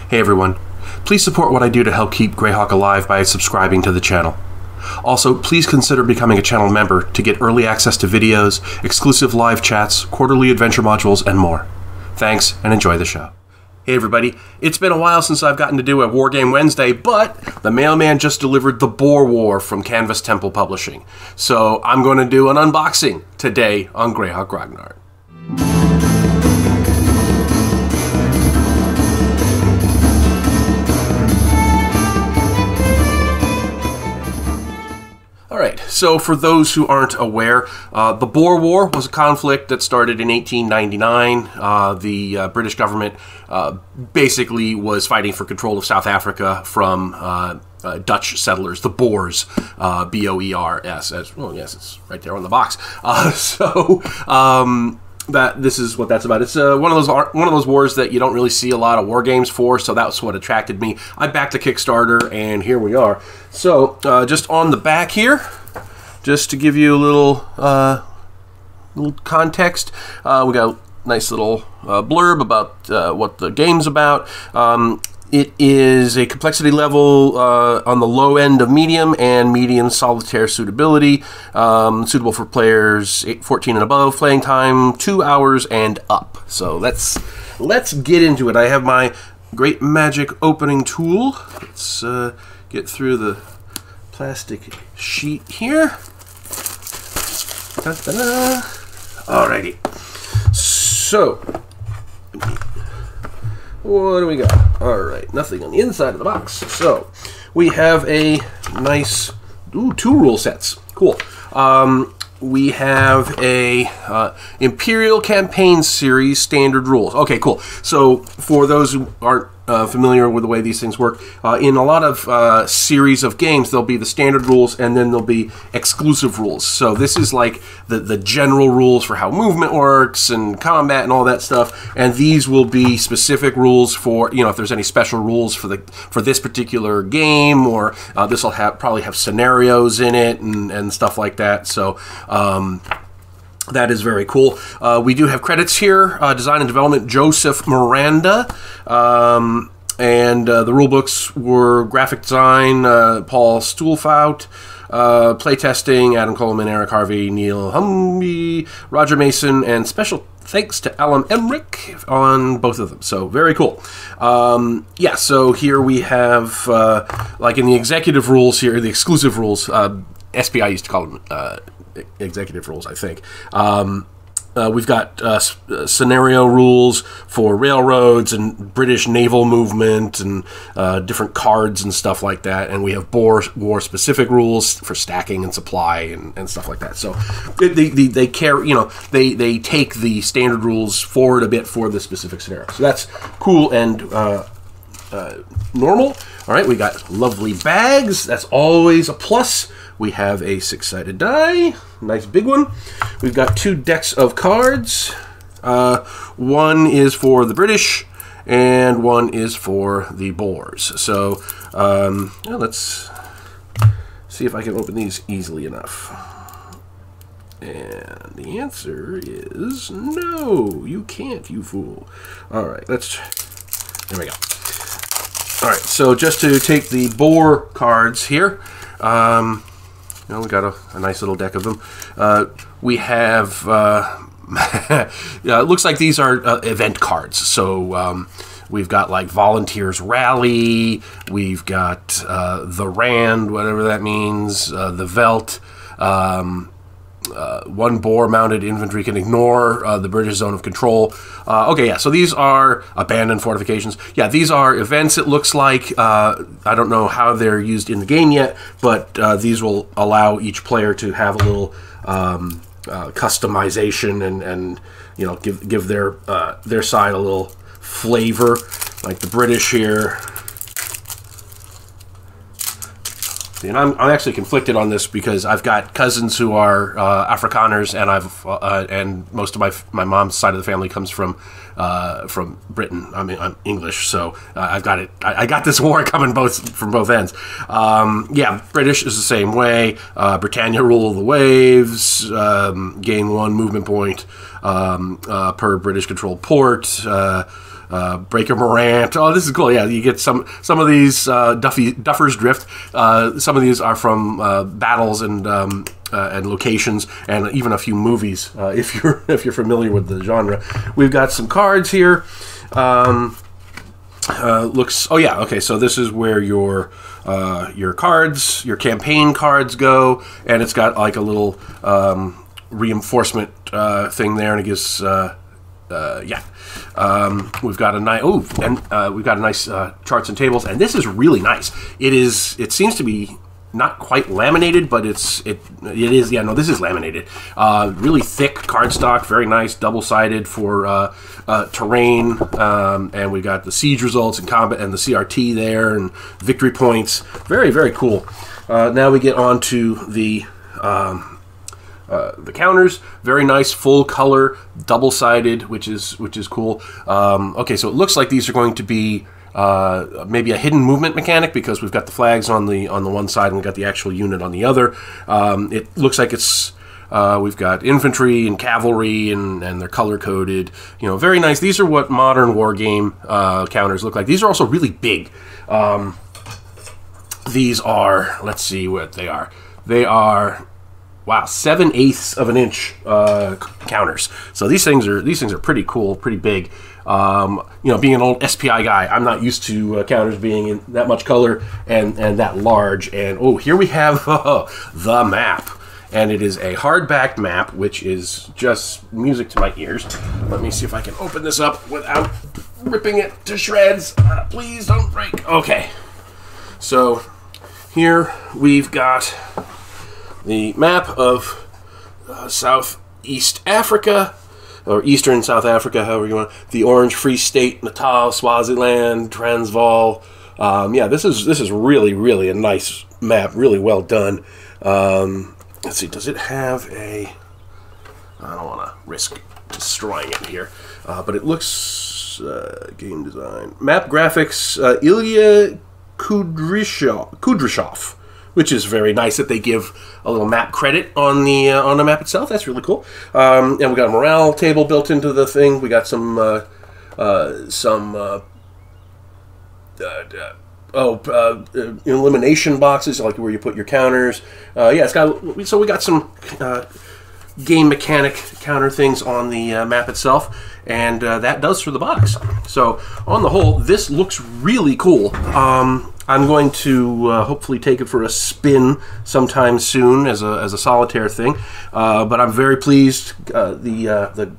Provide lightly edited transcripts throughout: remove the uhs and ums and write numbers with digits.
Hey everyone, please support what I do to help keep Greyhawk alive by subscribing to the channel. Also, please consider becoming a channel member to get early access to videos, exclusive live chats, quarterly adventure modules, and more. Thanks, and enjoy the show. Hey everybody, it's been a while since I've gotten to do a War Game Wednesday, but the mailman just delivered the Boer War from Canvas Temple Publishing. So I'm going to do an unboxing today on Greyhawk Ragnar. Alright, so for those who aren't aware, the Boer War was a conflict that started in 1899. The British government basically was fighting for control of South Africa from Dutch settlers, the Boers, B-O-E-R-S. Well, yes, it's right there on the box. This is what that's about. It's one of those wars that you don't really see a lot of war games for, so that's what attracted me. I backed a Kickstarter, and here we are. So just on the back here, just to give you a little context, we got a nice little blurb about what the game's about. It is a complexity level on the low end of medium and medium solitaire suitability, suitable for players 14 and above, playing time 2 hours and up. So let's get into it. I have my great magic opening tool. Let's get through the plastic sheet here. Ta-da-da. Alrighty. So, what do we got? Alright, nothing on the inside of the box. So, we have a nice, 2 rule sets. Cool. We have a Imperial Campaign Series standard rules. Okay, cool. So, for those who aren't familiar with the way these things work, in a lot of series of games, there'll be the standard rules and then there'll be exclusive rules. So this is like the general rules for how movement works and combat and all that stuff. And these will be specific rules for, you know, if there's any special rules for this particular game, or this will probably have scenarios in it and stuff like that. So that is very cool. We do have credits here. Design and development, Joseph Miranda. And the rule books were graphic design, Paul Stuhlfout. Playtesting, Adam Coleman, Eric Harvey, Neil Humby, Roger Mason, and special thanks to Alan Emmerich on both of them. So very cool. Yeah, so here we have, like in the executive rules here, the exclusive rules, SPI used to call them executive rules, I think. We've got scenario rules for railroads and British naval movement and different cards and stuff like that. And we have Boer War specific rules for stacking and supply and stuff like that. So they carry, you know, they take the standard rules forward a bit for the specific scenario. So that's cool and normal. All right, we got lovely bags. That's always a plus. We have a 6-sided die, nice big one. We've got 2 decks of cards. One is for the British, and one is for the Boers. So let's see if I can open these easily enough. And the answer is no, you can't, you fool. All right, there we go. All right, so just to take the Boer cards here, you know, we got a nice little deck of them. We have, it looks like these are event cards. So we've got like Volunteers Rally, we've got the Rand, whatever that means, the Veld. 1 Boer mounted infantry can ignore the British zone of control. Okay, yeah, so these are abandoned fortifications. Yeah, these are events, it looks like. I don't know how they're used in the game yet, but these will allow each player to have a little customization and you know, give their side a little flavor, like the British here. And I'm actually conflicted on this because I've got cousins who are Afrikaners, and and most of my mom's side of the family comes from Britain. I mean, I'm English, so I've got it. I got this war coming from both ends. Yeah, British is the same way. Britannia rule of the waves, gain 1 movement point per British controlled port. Breaker Morant. Oh, this is cool. Yeah, you get some of these Duffer's Drift. Some of these are from battles and locations, and even a few movies. If you're familiar with the genre, we've got some cards here. Looks. Oh yeah. Okay. So this is where your cards, your campaign cards go, and it's got like a little reinforcement thing there, and it gives. Yeah. We've got a nice. Oh, and we've got a nice charts and tables, and this is really nice. It seems to be not quite laminated, but it is. Yeah, no, this is laminated. Really thick cardstock, very nice, double-sided for terrain, and we got the siege results and combat and the CRT there and victory points. Very, very cool. Now we get on to the counters. Very nice, full color, double-sided, which is cool. Okay, so it looks like these are going to be maybe a hidden movement mechanic, because we've got the flags on the one side and we've got the actual unit on the other. It looks like it's we've got infantry and cavalry, and they're color coded. You know, very nice. These are what modern war game counters look like. These are also really big. These are, let's see what they are. They are, wow, 7/8 of an inch counters. So these things are pretty cool, pretty big. You know, being an old SPI guy, I'm not used to counters being in that much color and that large. And oh, here we have the map, and it is a hardback map, which is just music to my ears. Let me see if I can open this up without ripping it to shreds. Please don't break. Okay, so here we've got the map of Southeast Africa, or Eastern South Africa, however you want. The Orange Free State, Natal, Swaziland, Transvaal. Yeah, this is really, really a nice map. Really well done. Let's see. Does it have a? I don't want to risk destroying it here, but it looks game design, map graphics. Ilya Kudryshov. Which is very nice that they give a little map credit on the map itself. That's really cool. And we got a morale table built into the thing. We got some elimination boxes, like where you put your counters. Yeah, it's got. So we got some game mechanic counter things on the map itself, and that does for the box. So on the whole, this looks really cool. I'm going to hopefully take it for a spin sometime soon as a solitaire thing, but I'm very pleased. The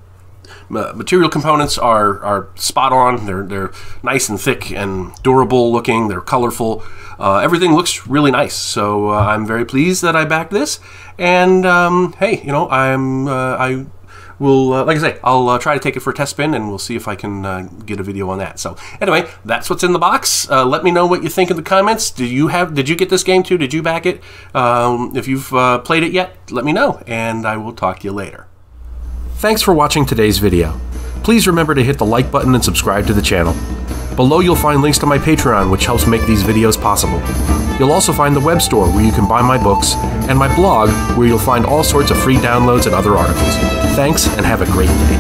material components are spot on. They're nice and thick and durable looking. They're colorful. Everything looks really nice. So I'm very pleased that I backed this. And hey, you know, I will, like I say, I'll try to take it for a test spin, and we'll see if I can get a video on that. So anyway, that's what's in the box. Let me know what you think in the comments. Did you get this game too? Did you back it? If you've played it yet, let me know, and I will talk to you later. Thanks for watching today's video. Please remember to hit the like button and subscribe to the channel. Below you'll find links to my Patreon, which helps make these videos possible. You'll also find the web store where you can buy my books, and my blog where you'll find all sorts of free downloads and other articles. Thanks, and have a great day.